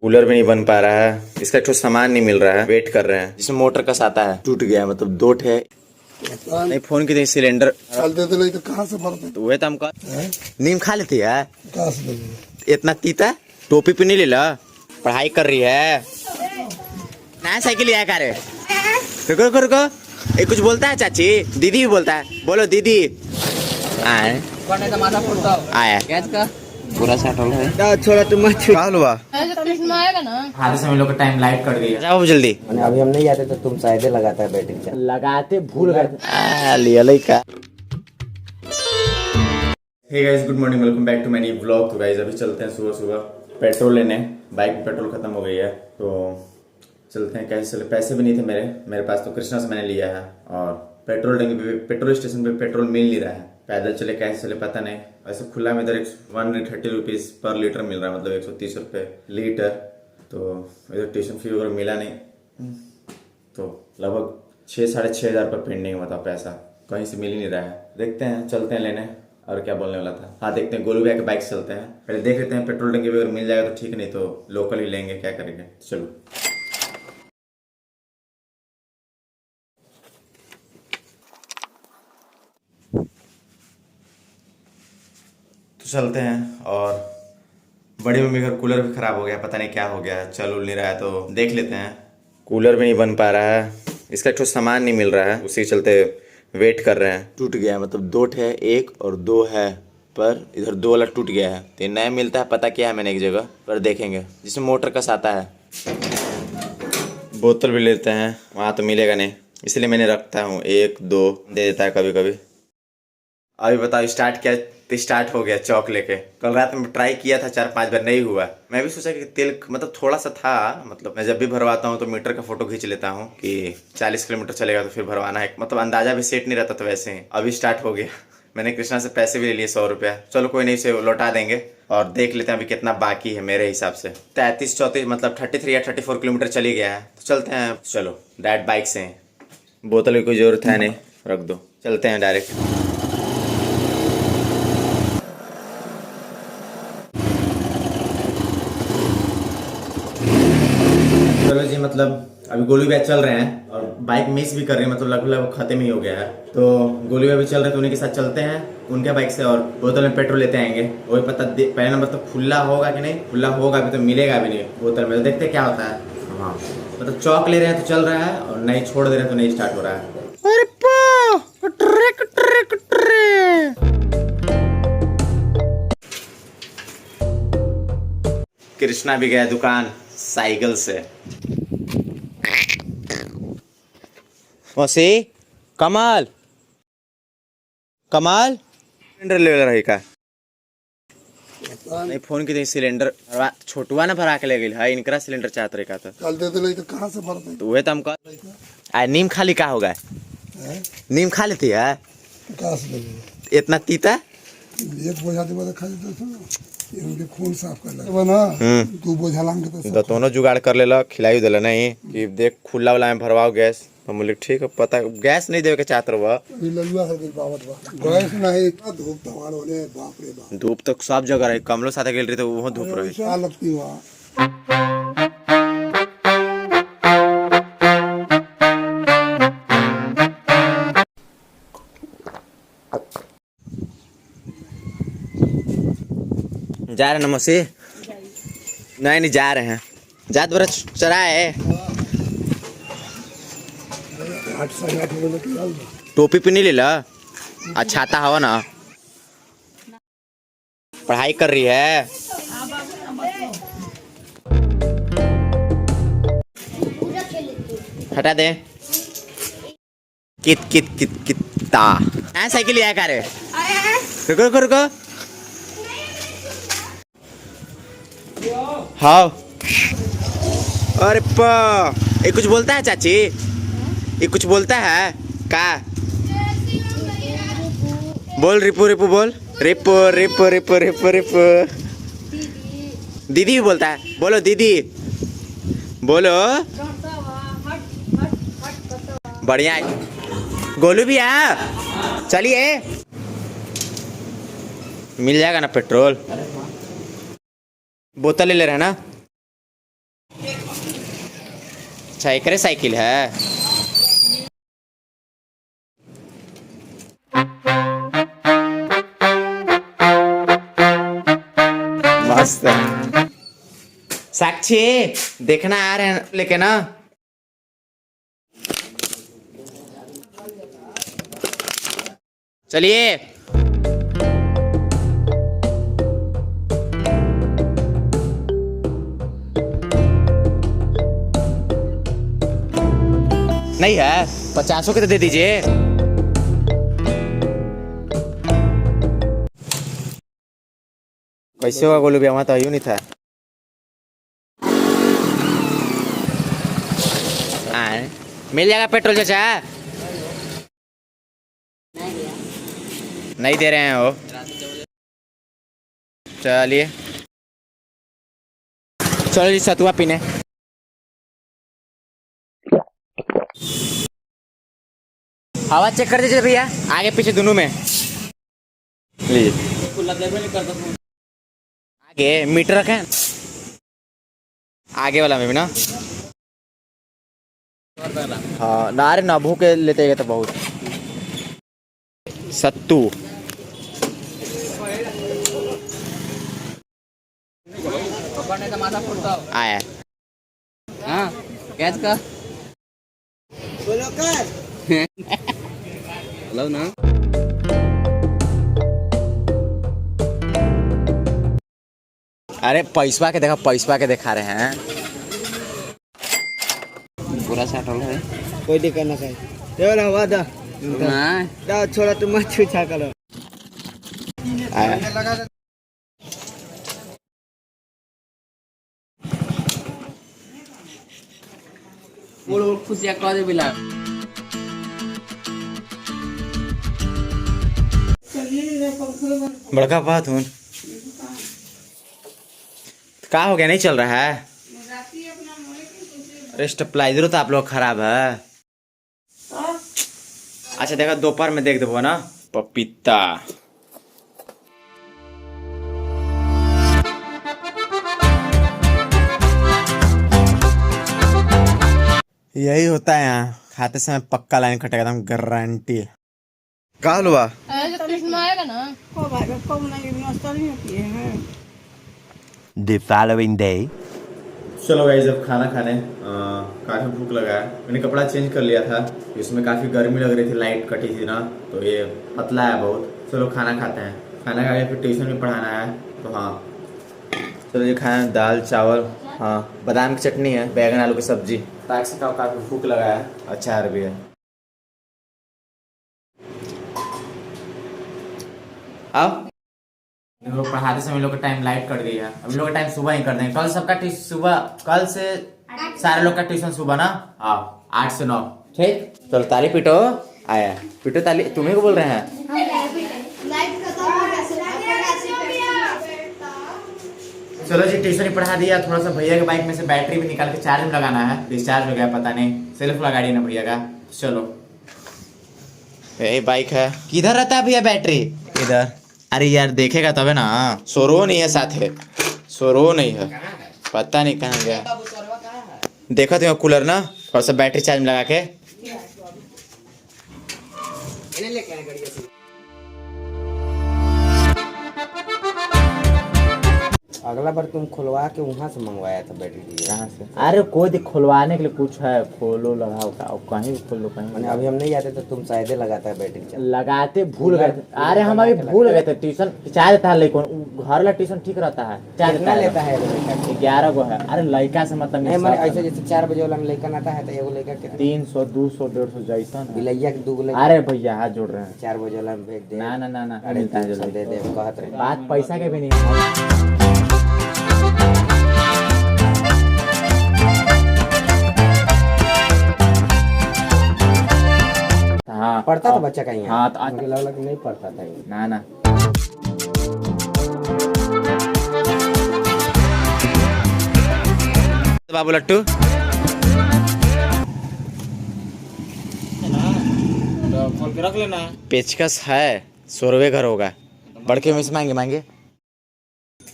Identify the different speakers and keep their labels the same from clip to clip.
Speaker 1: Cooler भी नहीं बन पा रहा है, इसका एक ठो सामान नहीं मिल रहा है, वेट कर रहे हैं जिसमें मोटर कस आता है, टूट गया मतलब दो ठे नहीं फोन की सिलेंडर
Speaker 2: चल देते नहीं तो कहाँ से भरते
Speaker 1: तो वह तो हमको नीम खा लेती है।
Speaker 2: कहाँ से देंगे?
Speaker 1: इतना तीता टोपी पे नहीं ले ला, पढ़ाई कर रही है नया साइकिल लिया का रे। रुको रुको रुको, ये कुछ बोलता है चाची, दीदी भी बोलता है, बोलो दीदी। आए आया
Speaker 3: का पूरा सेटल है।
Speaker 1: छोड़ा तुम मत हुआ
Speaker 3: आएगा ना
Speaker 1: आधे समय लोग का टाइम लाइट कट गई, जाओ जल्दी।
Speaker 3: अभी हम नहीं जाते तो तुम शायद लगाता है बैटरी
Speaker 1: लगाते भूल गए लिया का। Hey guys, good morning, welcome back to my new vlog. तो गाइस अभी चलते हैं सुबह सुबह पेट्रोल लेने, बाइक में पेट्रोल खत्म हो गई है तो चलते हैं। कैसे चले, पैसे भी नहीं थे मेरे पास, तो कृष्णा से मैंने लिया है। और पेट्रोल टंकी पे, पेट्रोल स्टेशन पे पेट्रोल मिल नहीं रहा है, पैदल चले कैसे चले पता नहीं। ऐसे खुला में इधर 130 रुपीज़ पर लीटर मिल रहा है, मतलब 130 रुपये लीटर। तो इधर ट्यूशन फी वगैरह मिला नहीं, तो लगभग 6-6.5 हज़ार पर पेंडिंग है। बताओ, पैसा कहीं से मिल ही नहीं रहा है। देखते हैं, चलते हैं लेने। और क्या बोलने वाला था, हाँ देखते हैं, गोलू भैया के बाइक से चलते हैं, पहले देख लेते हैं पेट्रोल टंकी अगर मिल जाएगा तो ठीक, नहीं तो लोकल ही लेंगे, क्या करेंगे। चलो तो चलते हैं। और बड़ी मम्मी का कूलर भी खराब हो गया, पता नहीं क्या हो गया, चल उल नहीं रहा है, तो देख लेते हैं। कूलर भी नहीं बन पा रहा है, इसका एक ठो सामान नहीं मिल रहा है, उसी के चलते वेट कर रहे हैं। टूट गया है, मतलब दो ठे, एक और दो है, पर इधर दो वाला टूट गया है, तो नया मिलता है, पता किया है मैंने एक जगह पर, देखेंगे जिसमें मोटर कस आता है। बोतल भी लेते हैं, वहाँ तो मिलेगा नहीं, इसलिए मैंने रखता हूँ, 1-2 दे देता है कभी कभी। अभी बताओ, स्टार्ट किया तो स्टार्ट हो गया चौक लेके। कल रात में ट्राई किया था 4-5 बार, नहीं हुआ। मैं भी सोचा कि तेल मतलब थोड़ा सा था, मतलब मैं जब भी भरवाता हूँ तो मीटर का फोटो खींच लेता हूँ कि 40 किलोमीटर चलेगा तो फिर भरवाना है, मतलब अंदाजा भी सेट नहीं रहता, तो वैसे ही अभी स्टार्ट हो गया। मैंने कृष्णा से पैसे भी ले लिए 100 रुपया, चलो कोई नहीं, से लौटा देंगे। और देख लेते हैं अभी कितना बाकी है। मेरे हिसाब से 33-34 मतलब 33 या 34 किलोमीटर चली गया है, तो चलते हैं। चलो डायरेक्ट बाइक से, बोतल की कोई ज़रूरत है नहीं, रख दो, चलते हैं डायरेक्ट। चलो जी, मतलब अभी गोलू भैया चल रहे हैं और बाइक मिस भी कर रहे हैं, मतलब लगभग खत्म ही हो गया है। तो गोलू भैया भी चल रहे हैं, तो उन्हीं के साथ चलते हैं उनके बाइक से, और बोतल में पेट्रोल लेते आएंगे। वही पता पहले नंबर तो खुला होगा कि नहीं, खुला होगा भी तो मिलेगा भी नहीं बोतल में, तो देखते क्या होता है। हाँ मतलब चौक ले रहे हैं तो चल रहा है, और नहीं छोड़ दे रहे हैं तो नहीं स्टार्ट हो रहा है। अरे कृष्णा भी गया दुकान साइकिल से। मौसी, कमाल कमाल सिलेंडर ले रही का नहीं, फोन की सिलेंडर छोटुआ ना भरा के ले गई है, इनकरा सिलेंडर चाहत रहे का था।
Speaker 2: चल देते नहीं तो कहाँ से भरते?
Speaker 1: तो वह तो हमको नीम खाली का होगा, नीम खा लेती है।
Speaker 2: कहाँ से देंगे?
Speaker 1: इतना तीता
Speaker 2: एक बोझा दे खा लेते थे, इनके खून साफ कर ले ना, 2 बोझा लाएंगे तो
Speaker 1: दोनों जुगाड़ कर ले, खिलाई दिला नहीं कि देख खुला वाला में भरवाओ गैस। हम बोले ठीक है, पता गैस नहीं देवे के चाहत रहो,
Speaker 2: गैस नहीं, धूप तवार होने, बाप रे बाप,
Speaker 1: धूप तो सब जगह रही, कमलो साथे गेल रही तो वो धूप रही।
Speaker 2: क्या लगती हुआ
Speaker 1: जा रहे नमस्ते, नहीं जा रहे हैं, जात बरा चरा है।
Speaker 2: 8-8 बजे
Speaker 1: टोपी पे नहीं ले ला, छाता हवा ना, पढ़ाई कर रही है। हटा दे, कित कित कित कित्ता साइकिल लिया का रे। रुको रुको रुको, हाँ अरे ये कुछ बोलता है चाची, ये कुछ बोलता है का, बोल रिपो रिपो, बोल repo repo repo repo repo. दीदी भी बोलता है, बोलो दीदी, बोलो। बढ़िया है गोलू भी है, चलिए मिल जाएगा ना पेट्रोल। बोतल ले रहे हैं ना। अच्छा एकरे साइकिल है। मस्त है। साक्षी देखना आ रहे हैं लेके ना। चलिए नहीं है 50 के तो दे दीजिए। कैसे होगा गोलू भैया, वहां तो यूं नहीं था। मिल जाएगा पेट्रोल चाचा। नहीं दे रहे हैं वो। चलिए चलो जी सतुआ पीने। हवा चेक कर दीजिए भैया, आगे पीछे दोनों में। लीजिए आगे मीटर रखें, आगे वाला में भी ना। हाँ नारे ना भूख लेते गए तो बहुत। सत्तू आया।
Speaker 3: हाँ कैच का हेलो ना।
Speaker 1: अरे पैसवा के देखा, पैसवा के दिखा रहे हैं।
Speaker 3: पूरा सेटल है।
Speaker 4: कोई दिक्कत ना सही केवल हवा दा दा छोड़ा तुम मत छूछा करो।
Speaker 1: आया।
Speaker 3: बोलो खुशियाँ कह दे बिला।
Speaker 1: बड़का बात हूँ क्या हो गया, नहीं चल रहा है। अरे स्टेबलाइजर तो आप लोग खराब है। अच्छा देखा दोपहर में देख दो ना पपीता। यही होता है यहाँ, खाते समय पक्का लाइन कटेगा, एकदम गारंटी। क्या हुआ?
Speaker 3: कृष्ण आएगा ना।
Speaker 5: The following day.
Speaker 1: चलो गाइस अब खाना खाने काफ़ी भूख लगा है। मैंने कपड़ा चेंज कर लिया था, इसमें काफ़ी गर्मी लग रही थी, लाइट कटी थी ना, तो ये पतला है बहुत। चलो खाना खाते हैं, खाना खा के फिर ट्यूशन में पढ़ाना है। तो हाँ चलो ये खाएं, दाल चावल, हाँ बादाम की चटनी है, बैगन आलू की सब्जी। ताकि से खाओ, काफ़ी भूख लगा है, अचार भी है। अब इन लोग पढ़ाते समय लोग का टाइम लाइट कट गई है। अभी लोग का टाइम सुबह ही कर देंगे। कल सबका सुबह, कल से सारे लोग का ट्यूशन सुबह ना। आओ 8 से 9 ठीक। चलो ताली पीटो। आया पीटो ताली, तुम्हें को बोल रहे हैं। चलो जी ट्यूशन ही पढ़ा दिया। थोड़ा सा भैया के बाइक में से बैटरी भी निकाल के चार्ज में लगाना है, डिस्चार्ज हो गया पता नहीं, सेल्फ लगा दी ना भैया का। चलो यही बाइक है। किधर रहता है भैया बैटरी? इधर। अरे यार देखेगा तबे ना। सोरो नहीं है साथ है, सोरो नहीं है, पता नहीं कहाँ गया। देखो तो कूलर ना, थोड़ा सा बैटरी चार्ज में लगा के।
Speaker 4: अगला बार तुम खुलवा के वहाँ से मंगवाया था बैटरी।
Speaker 1: कहाँ से? अरे कोई खुलवाने के लिए कुछ है, खोलो लगाओ का कहीं भी खोल लो कहीं।
Speaker 4: मैंने अभी हम नहीं आते तो तुम शायद लगाता है बैटरी
Speaker 1: लगाते भूल गए थे। अरे हम अभी भूल गए थे। ट्यूशन चार्ज था, लेकिन घर वाला ट्यूशन ठीक रहता है। चार्ज
Speaker 4: कितना लेता है
Speaker 1: 11 गो है। अरे लड़का से मतलब
Speaker 4: नहीं, मैंने ऐसे जैसे 4 बजे वाला में लड़का आता है तो एगो लड़का के
Speaker 1: 300 200 150 जैसा ना।
Speaker 4: बिलैया के 2 गो।
Speaker 1: अरे भैया हाथ जोड़ रहे हैं।
Speaker 4: 4 बजे वाला में भेज दे।
Speaker 1: ना ना ना ना
Speaker 4: अरे
Speaker 1: मिलता है जो
Speaker 4: दे दे कहत रहे।
Speaker 1: बात पैसा के भी नहीं है। हाँ
Speaker 4: पढ़ता था बच्चा कहीं?
Speaker 1: हाँ तो
Speaker 4: मुझे लगा कि नहीं पढ़ता था ये।
Speaker 1: ना ना बाबू लट्टू
Speaker 4: खोल के रख लेना।
Speaker 1: पेचकस है, 100 घर होगा। बड़के में से मांगे मांगे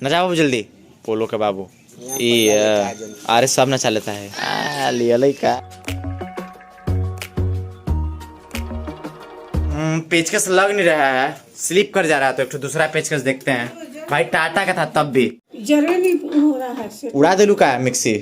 Speaker 1: ना। जाओ बाबू जल्दी, पोलो के बाबू। अरे सब ना चलता है लिया का पेचकस लग नहीं रहा है, स्लिप कर जा रहा है। तो एक तो दूसरा पेचकस देखते हैं भाई, टाटा का था तब भी
Speaker 5: जरे नहीं हो रहा है
Speaker 1: उड़ा दिलू का मिक्सी।